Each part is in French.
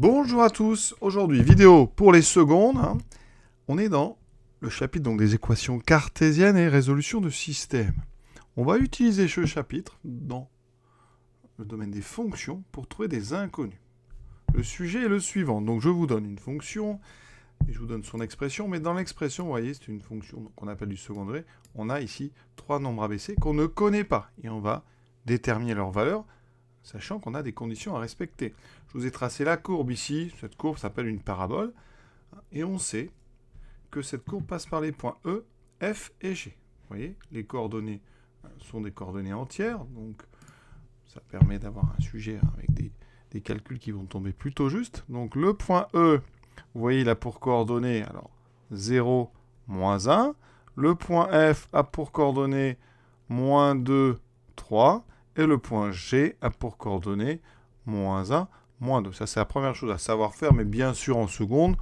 Bonjour à tous, aujourd'hui vidéo pour les secondes. On est dans le chapitre donc, des équations cartésiennes et résolution de systèmes. On va utiliser ce chapitre dans le domaine des fonctions pour trouver des inconnus. Le sujet est le suivant, donc je vous donne une fonction et je vous donne son expression, mais dans l'expression, vous voyez, c'est une fonction qu'on appelle du second degré. On a ici trois nombres ABC qu'on ne connaît pas et on va déterminer leur valeur, sachant qu'on a des conditions à respecter. Je vous ai tracé la courbe ici. Cette courbe s'appelle une parabole. Et on sait que cette courbe passe par les points E, F et G. Vous voyez, les coordonnées sont des coordonnées entières. Donc, ça permet d'avoir un sujet avec des calculs qui vont tomber plutôt juste. Donc, le point E, vous voyez, il a pour coordonnées alors, 0, moins 1. Le point F a pour coordonnées moins 2, 3. Et le point G a pour coordonnées moins 1, moins 2. Ça, c'est la première chose à savoir faire, mais bien sûr, en seconde,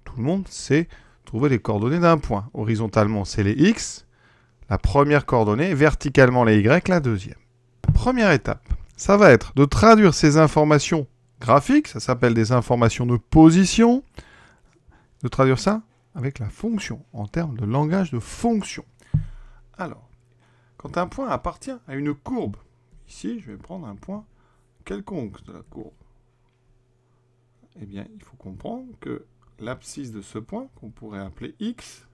tout le monde sait trouver les coordonnées d'un point. Horizontalement, c'est les X, la première coordonnée, verticalement, les Y, la deuxième. Première étape, ça va être de traduire ces informations graphiques, ça s'appelle des informations de position, de traduire ça avec la fonction, en termes de langage de fonction. Alors, quand un point appartient à une courbe, ici, je vais prendre un point quelconque de la courbe. Eh bien, il faut comprendre que l'abscisse de ce point, qu'on pourrait appeler x,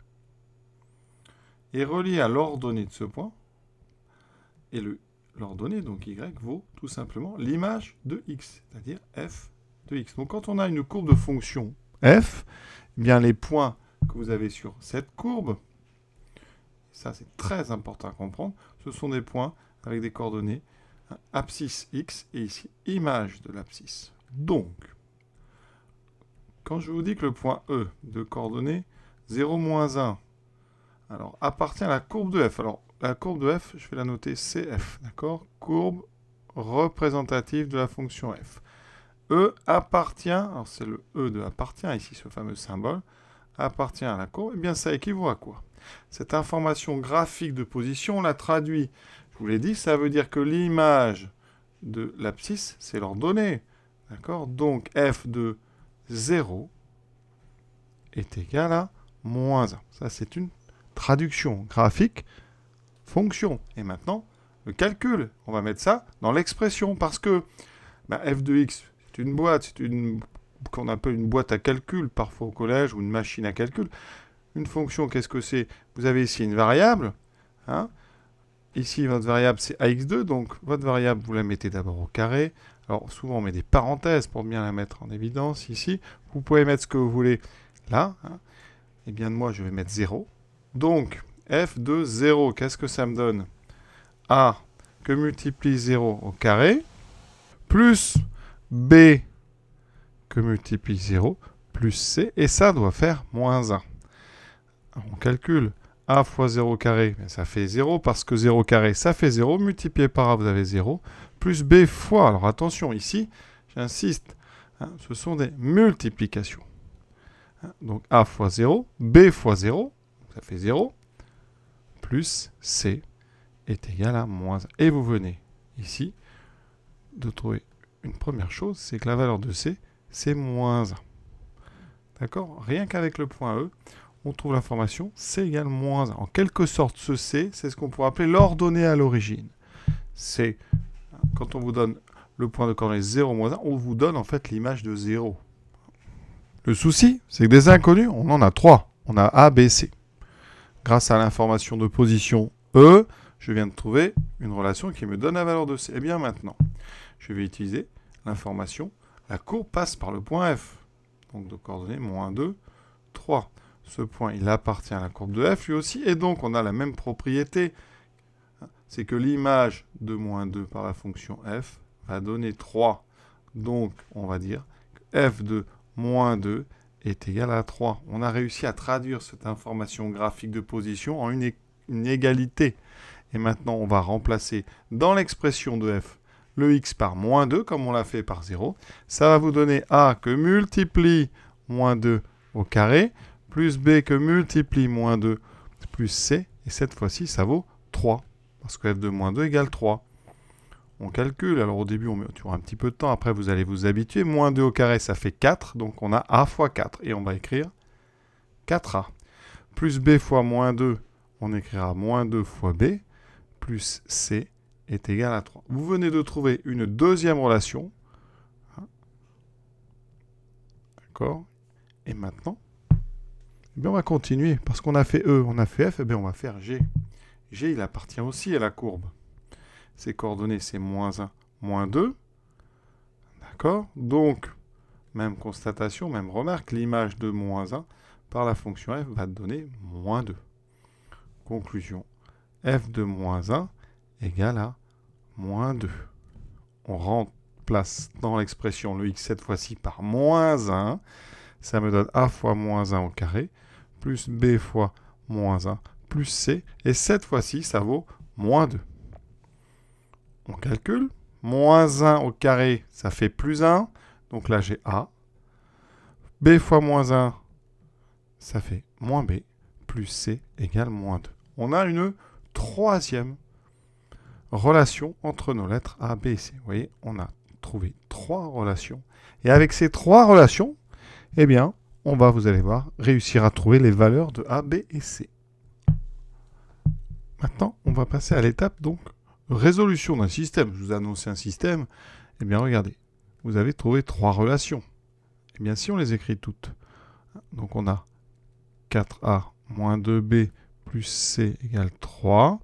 est reliée à l'ordonnée de ce point. Et l'ordonnée, donc y, vaut tout simplement l'image de x, c'est-à-dire f de x. Donc, quand on a une courbe de fonction f, eh bien, les points que vous avez sur cette courbe, ça c'est très important à comprendre, ce sont des points avec des coordonnées abscisse x et ici image de l'abscisse. Donc, quand je vous dis que le point E de coordonnées 0, moins 1, alors appartient à la courbe de f. Alors, la courbe de f, je vais la noter CF, d'accord? Courbe représentative de la fonction f. E appartient, alors c'est le E de appartient, ici ce fameux symbole, appartient à la courbe, eh bien ça équivaut à quoi? Cette information graphique de position, on la traduit. Je vous l'ai dit, ça veut dire que l'image de l'abscisse, c'est l'ordonnée. D'accord? Donc, f de 0 est égal à moins 1. Ça, c'est une traduction graphique, fonction. Et maintenant, le calcul. On va mettre ça dans l'expression parce que f de x, c'est une boîte, c'est qu'on appelle une boîte à calcul, parfois au collège, ou une machine à calcul. Une fonction, qu'est-ce que c'est? Vous avez ici une variable. Hein? Ici, votre variable, c'est ax2. Donc, votre variable, vous la mettez d'abord au carré. Alors, souvent, on met des parenthèses pour bien la mettre en évidence. Ici, vous pouvez mettre ce que vous voulez là. Hein. Eh bien, moi, je vais mettre 0. Donc, f de 0, qu'est-ce que ça me donne? A que multiplie 0 au carré, plus b que multiplie 0, plus c. Et ça doit faire moins 1. On calcule a fois 0 carré, ça fait 0, parce que 0 carré, ça fait 0, multiplié par a, vous avez 0, plus b fois, alors attention, ici, j'insiste, hein, ce sont des multiplications. Hein, donc a fois 0, b fois 0, ça fait 0, plus c est égal à moins 1. Et vous venez, ici, de trouver une première chose, c'est que la valeur de c, c'est moins 1. D'accord? Rien qu'avec le point E, on trouve l'information c égale moins 1. En quelque sorte, ce c, c'est ce qu'on pourrait appeler l'ordonnée à l'origine. C'est, quand on vous donne le point de coordonnée 0, moins 1, on vous donne en fait l'image de 0. Le souci, c'est que des inconnus, on en a 3. On a A, B, C. Grâce à l'information de position E, je viens de trouver une relation qui me donne la valeur de C. Et bien maintenant, je vais utiliser l'information. La courbe passe par le point F. Donc de coordonnées moins 2, 3. Ce point, il appartient à la courbe de f lui aussi, et donc on a la même propriété. C'est que l'image de moins 2 par la fonction f va donner 3. Donc, on va dire que f de moins 2 est égal à 3. On a réussi à traduire cette information graphique de position en une égalité. Et maintenant, on va remplacer dans l'expression de f le x par moins 2, comme on l'a fait par 0. Ça va vous donner a que multiplie moins 2 au carré, plus b que multiplie moins 2 plus c, et cette fois-ci, ça vaut 3, parce que f de moins 2 égale 3. On calcule. Alors au début, on met toujours un petit peu de temps. Après, vous allez vous habituer. Moins 2 au carré, ça fait 4. Donc on a A fois 4. Et on va écrire 4A. Plus B fois moins 2, on écrira moins 2 fois B. Plus C est égal à 3. Vous venez de trouver une deuxième relation. D'accord? Et maintenant, eh bien, on va continuer. Parce qu'on a fait E, on a fait F, eh bien, on va faire G. G, il appartient aussi à la courbe. Ses coordonnées, c'est moins 1, moins 2. D'accord? Donc, même constatation, même remarque, l'image de moins 1 par la fonction f va donner moins 2. Conclusion, f de moins 1 égale à moins 2. On remplace dans l'expression le x cette fois-ci par moins 1. Ça me donne a fois moins 1 au carré, plus b fois moins 1, plus c. Et cette fois-ci, ça vaut moins 2. On calcule. Moins 1 au carré, ça fait plus 1. Donc là, j'ai A. B fois moins 1, ça fait moins B. Plus C égale moins 2. On a une troisième relation entre nos lettres A, B et C. Vous voyez, on a trouvé 3 relations. Et avec ces 3 relations, eh bien, on va, vous allez voir, réussir à trouver les valeurs de A, B et C. Maintenant, on va passer à l'étape, donc, résolution d'un système. Je vous ai annoncé un système. Eh bien, regardez, vous avez trouvé 3 relations. Eh bien, si on les écrit toutes, donc on a 4A moins 2B plus C égale 3.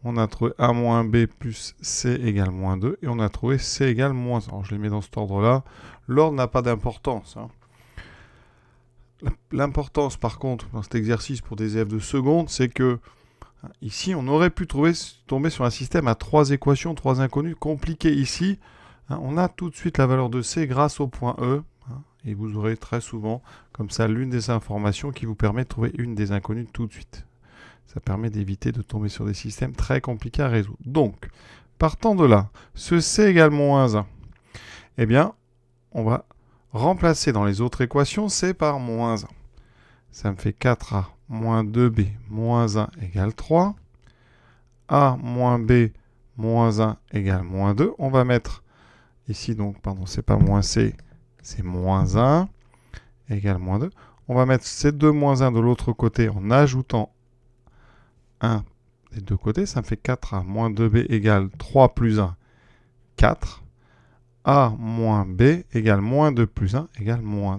On a trouvé A moins B plus C égale moins 2. Et on a trouvé C égale moins 1. Alors, je les mets dans cet ordre-là. L'ordre n'a pas d'importance. L'importance, par contre, dans cet exercice pour des élèves de seconde, c'est que ici, on aurait pu tomber sur un système à 3 équations, 3 inconnues. Compliqué ici, on a tout de suite la valeur de C grâce au point E. Et vous aurez très souvent, comme ça, l'une des informations qui vous permet de trouver une des inconnues tout de suite. Ça permet d'éviter de tomber sur des systèmes très compliqués à résoudre. Donc, partant de là, ce C égale moins 1, eh bien, on va remplacer dans les autres équations C par moins 1. Ça me fait 4A moins 2B moins 1 égale 3. A moins B moins 1 égale moins 2. On va mettre ici, donc, pardon, c'est pas moins C, c'est moins 1 égale moins 2. On va mettre ces deux moins 1 de l'autre côté en ajoutant 1 des deux côtés. Ça me fait 4A moins 2B égale 3 plus 1, 4. A moins B égale moins 2 plus 1 égale moins 1.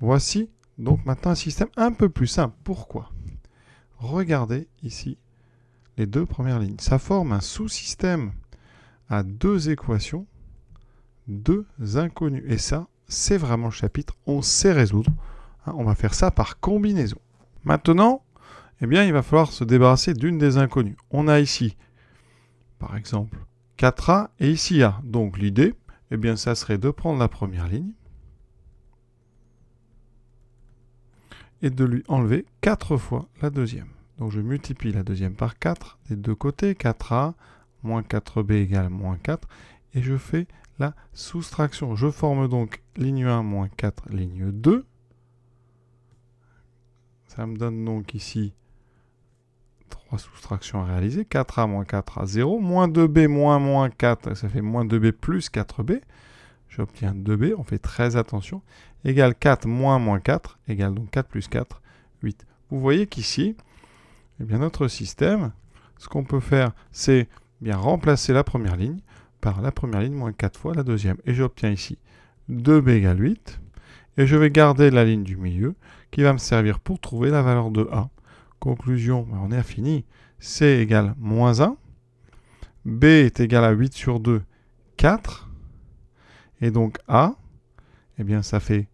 Voici donc maintenant un système un peu plus simple. Pourquoi? Regardez ici les deux premières lignes. Ça forme un sous-système à 2 équations, 2 inconnues. Et ça, c'est vraiment le chapitre. On sait résoudre. On va faire ça par combinaison. Maintenant, eh bien, il va falloir se débarrasser d'une des inconnues. On a ici, par exemple, 4A et ici A. Donc l'idée, eh bien, ça serait de prendre la première ligne et de lui enlever 4 fois la deuxième. Donc je multiplie la deuxième par 4 des deux côtés. 4A moins 4B égale moins 4. Et je fais la soustraction. Je forme donc ligne 1 moins 4, ligne 2. Ça me donne donc ici 3 soustractions à réaliser. 4A moins 4A, 0. Moins 2B moins 4, ça fait moins 2B plus 4B. J'obtiens 2B, on fait très attention. Égale 4 moins 4, égale donc 4 plus 4, 8. Vous voyez qu'ici, eh bien, notre système, ce qu'on peut faire, c'est bien remplacer la première ligne par la première ligne moins 4 fois la deuxième. Et j'obtiens ici 2B égale 8. Et je vais garder la ligne du milieu qui va me servir pour trouver la valeur de A. Conclusion, on est fini. C égale moins 1. B est égal à 8 sur 2, 4. Et donc A, eh bien ça fait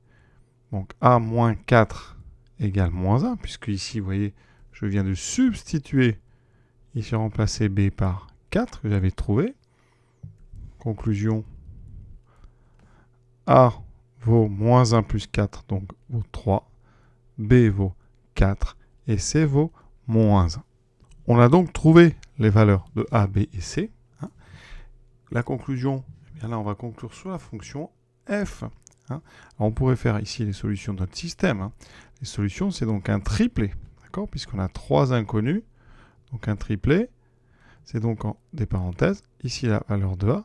donc A moins 4 égale moins 1, puisque ici, vous voyez, je viens de substituer, ici remplacer B par 4 que j'avais trouvé. Conclusion, A vaut moins 1 plus 4, donc vaut 3. B vaut 4 et C vaut moins 1. On a donc trouvé les valeurs de A, B et C. La conclusion, eh bien là, on va conclure sur la fonction f. Alors, on pourrait faire ici les solutions de notre système. Les solutions, c'est donc un triplet, d'accord, puisqu'on a 3 inconnus. Donc un triplet, c'est donc en des parenthèses. Ici, la valeur de A,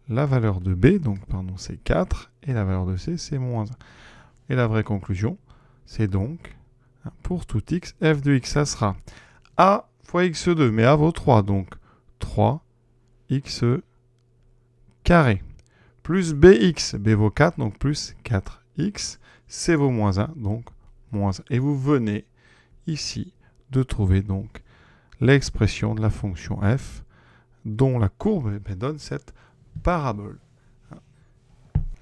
la valeur de B, donc pardon, c'est 4, et la valeur de C, c'est moins 1. Et la vraie conclusion, c'est donc, pour tout x, f de x, ça sera A fois x2, mais A vaut 3, donc 3x carré. Plus bx, b vaut 4, donc plus 4x, c vaut moins 1, donc moins 1. Et vous venez ici de trouver donc l'expression de la fonction f, dont la courbe donne cette parabole.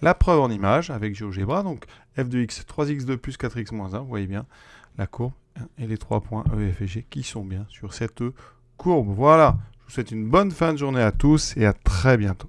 La preuve en image avec GeoGebra, donc f de x, 3x2 plus 4x moins 1, vous voyez bien la courbe et les 3 points E, F et G qui sont bien sur cette courbe. Voilà, je vous souhaite une bonne fin de journée à tous et à très bientôt.